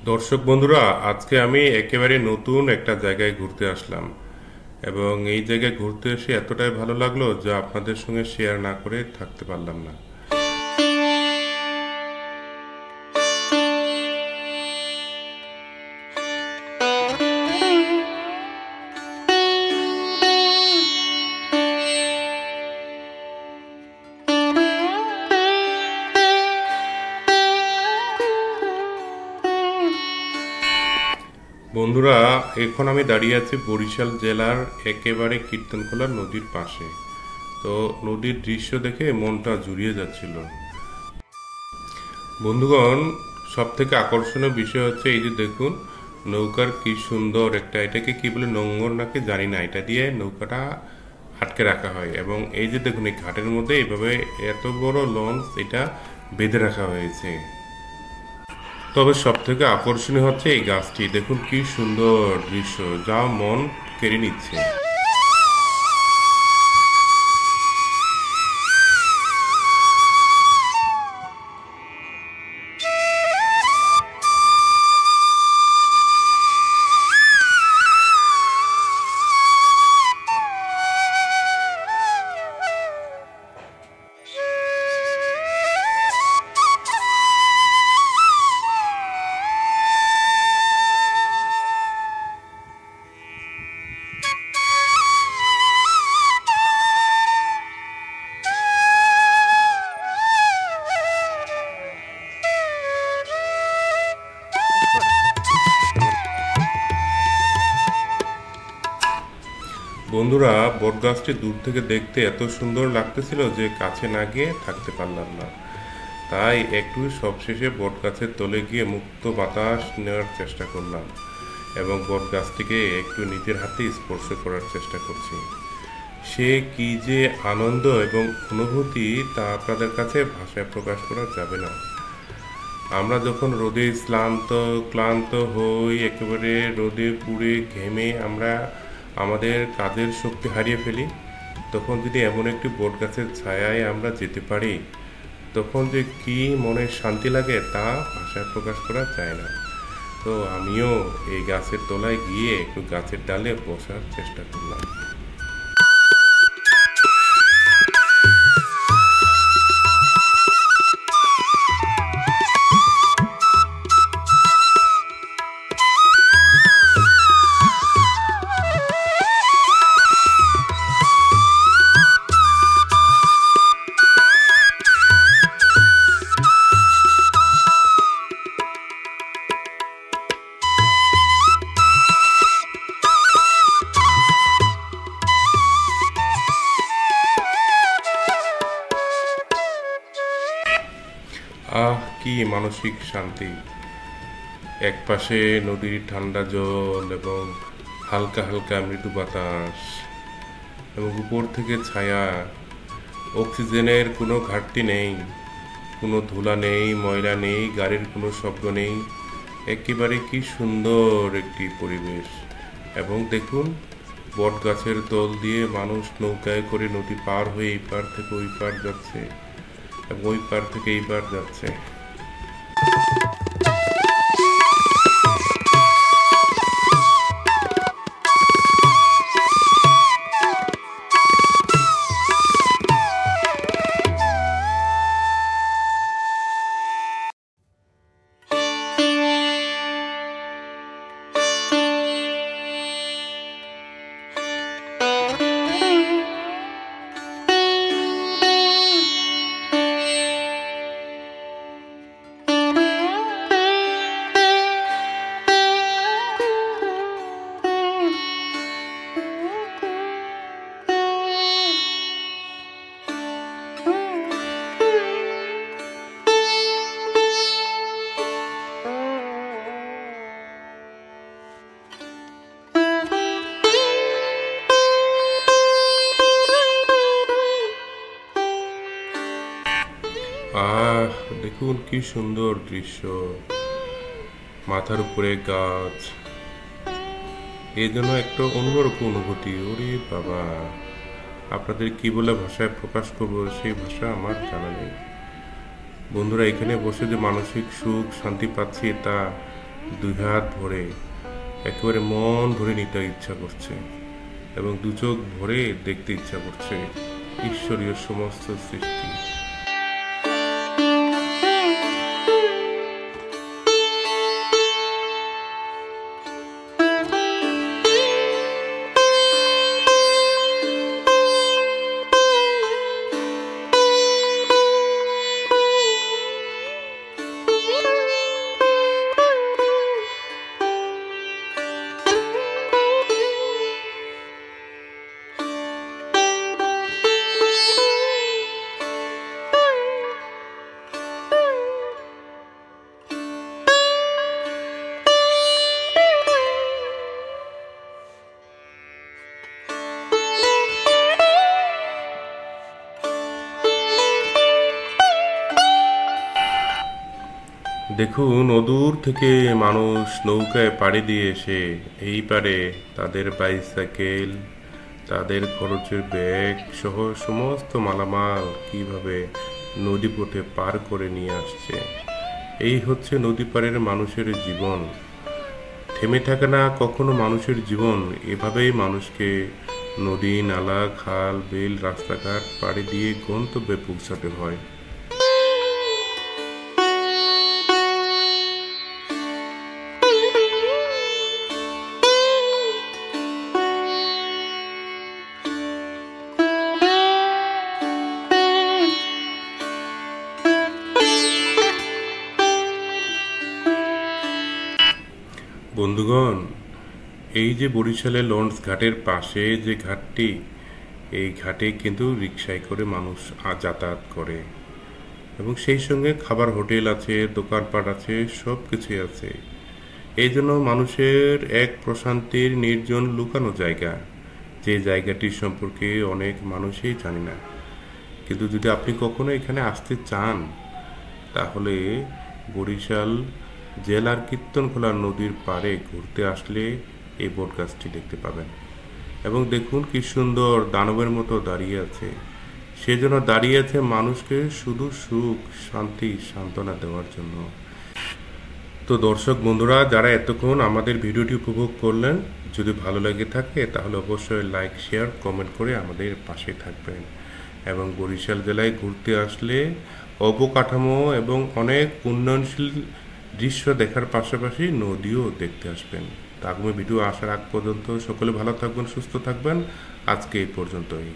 দর্শক বন্ধুরা, আজকে আমি একেবারে নতুন একটা জায়গায় ঘুরতে আসলাম এবং এই জায়গায় ঘুরতে এসে এতটাই ভালো লাগলো যা আপনাদের সঙ্গে শেয়ার না করে থাকতে পারলাম না। বন্ধুরা, এখন আমি দাঁড়িয়ে আছি বরিশাল জেলার একেবারে কীর্তনখোলা নদীর পাশে। তো নদীর দৃশ্য দেখে মনটা জুড়িয়ে যাচ্ছিল। বন্ধুগণ, সব থেকে আকর্ষণীয় বিষয় হচ্ছে এই যে দেখুন, নৌকার কি সুন্দর একটা, এটাকে কি বলে, নোঙর নাকি জানি না, এটা দিয়ে নৌকাটা আটকে রাখা হয় এবং এই যে দেখুন এই ঘাটের মধ্যে এইভাবে এত বড় লঞ্চ এটা বেঁধে রাখা হয়েছে। তবে সব থেকে আকর্ষণীয় হচ্ছে এই গাছটি, দেখুন কি সুন্দর দৃশ্য যা মন কেড়ে নিচ্ছে। বন্ধুরা, বটগাছটি দূর থেকে দেখতে এত সুন্দর লাগতেছিল যে কাছে না গিয়ে থাকতে পারলাম না। তাই একটু সবশেষে বটগাছের তলে গিয়ে মুক্ত বাতাস নেওয়ার চেষ্টা করলাম এবং বটগাছটিকে একটু নিজের হাতে স্পর্শ করার চেষ্টা করছি। সে কি যে আনন্দ এবং অনুভূতি তা আপনাদের কাছে ভাষায় প্রকাশ করা যাবে না। আমরা যখন রোদে ক্লান্ত হই, একেবারে রোদে পুড়ে ঘেমে আমরা আমাদের কাজের শক্তি হারিয়ে ফেলি, তখন যদি এমন একটি বট গাছের ছায়ায় আমরা যেতে পারি, তখন যে কি মনে শান্তি লাগে তা ভাষায় প্রকাশ করা যায় না। তো আমিও এই গাছের তলায় গিয়ে একটু গাছের ডালে বসার চেষ্টা করলাম। আহ, কি মানসিক শান্তি! একপাশে নদীর ঠান্ডা জল এবং হালকা হালকা মৃদু বাতাস এবং উপর থেকে ছায়া, অক্সিজেনের কোনো ঘাটতি নেই, কোনো ধুলা নেই, ময়লা নেই, গাড়ির কোনো শব্দ নেই। একেবারে কি সুন্দর একটি পরিবেশ। এবং দেখুন, বট গাছের তল দিয়ে মানুষ নৌকায় করে নদী পার হয়ে এই পার থেকে ওই পার যাচ্ছে এবং ওই পার থেকে এই পার যাচ্ছে। আহ, দেখুন কি সুন্দর দৃশ্য, মাথার উপরে গাছ, এই জন্য একটা অন্যরকম অনুভূতি। ওরে বাবা, আপনাদের কি বলে ভাষায় প্রকাশ করব সেই ভাষা আমার জানা নেই। বন্ধুরা, এখানে বসে যে মানসিক সুখ শান্তি পাচ্ছি তা দুই হাত ভরে একেবারে মন ভরে নিতে ইচ্ছা করছে এবং দু চোখ ভরে দেখতে ইচ্ছা করছে ঈশ্বরীয় সমস্ত সৃষ্টি। দেখুন, অদূর থেকে মানুষ নৌকায় পাড়ি দিয়ে এসে এই পারে তাদের বাইসাইকেল, তাদের খরচের ব্যাগ সহ সমস্ত মালামাল কিভাবে নদীপথে পার করে নিয়ে আসছে। এই হচ্ছে নদী পাড়ের মানুষের জীবন। থেমে থাকে না কখনো মানুষের জীবন। এভাবেই মানুষকে নদী, নালা, খাল, বিল, রাস্তাঘাট পাড়ি দিয়ে গন্তব্যে পৌঁছাতে হয়। বন্ধুগণ, এই যে বরিশালের লঞ্চ ঘাটের পাশে যে ঘাটটি, এই ঘাটে কিন্তু রিকশায় করে মানুষ যাতায়াত করে এবং সেই সঙ্গে খাবার হোটেল আছে, দোকানপাট আছে, সব কিছুই আছে। এই জন্য মানুষের এক প্রশান্তির নির্জন লুকানো জায়গা, যে জায়গাটি সম্পর্কে অনেক মানুষই জানে না। কিন্তু যদি আপনি কখনো এখানে আসতে চান, তাহলে বরিশাল জেলার কীর্তনখোলা নদীর পাড়ে ঘুরতে আসলে এই বটগাছটি দেখতে পাবেন। এবং দেখুন কি সুন্দর দানবের মতো দাঁড়িয়ে আছে। সেজন্য দাঁড়িয়ে আছে মানুষকে শুধু সুখ, শান্তি, সান্ত্বনা দেওয়ার জন্য। তো দর্শক বন্ধুরা, যারা এতক্ষণ আমাদের ভিডিওটি উপভোগ করলেন, যদি ভালো লেগে থাকে তাহলে অবশ্যই লাইক, শেয়ার, কমেন্ট করে আমাদের পাশে থাকবেন। এবং বরিশাল জেলায় ঘুরতে আসলে অবকাঠামো এবং অনেক উন্নয়নশীল দৃশ্য দেখার পাশাপাশি নদীও দেখতে আসবেন। তো আগামী ভিডিও আসার আগ পর্যন্ত সকলে ভালো থাকবেন, সুস্থ থাকবেন। আজকে এই পর্যন্তই।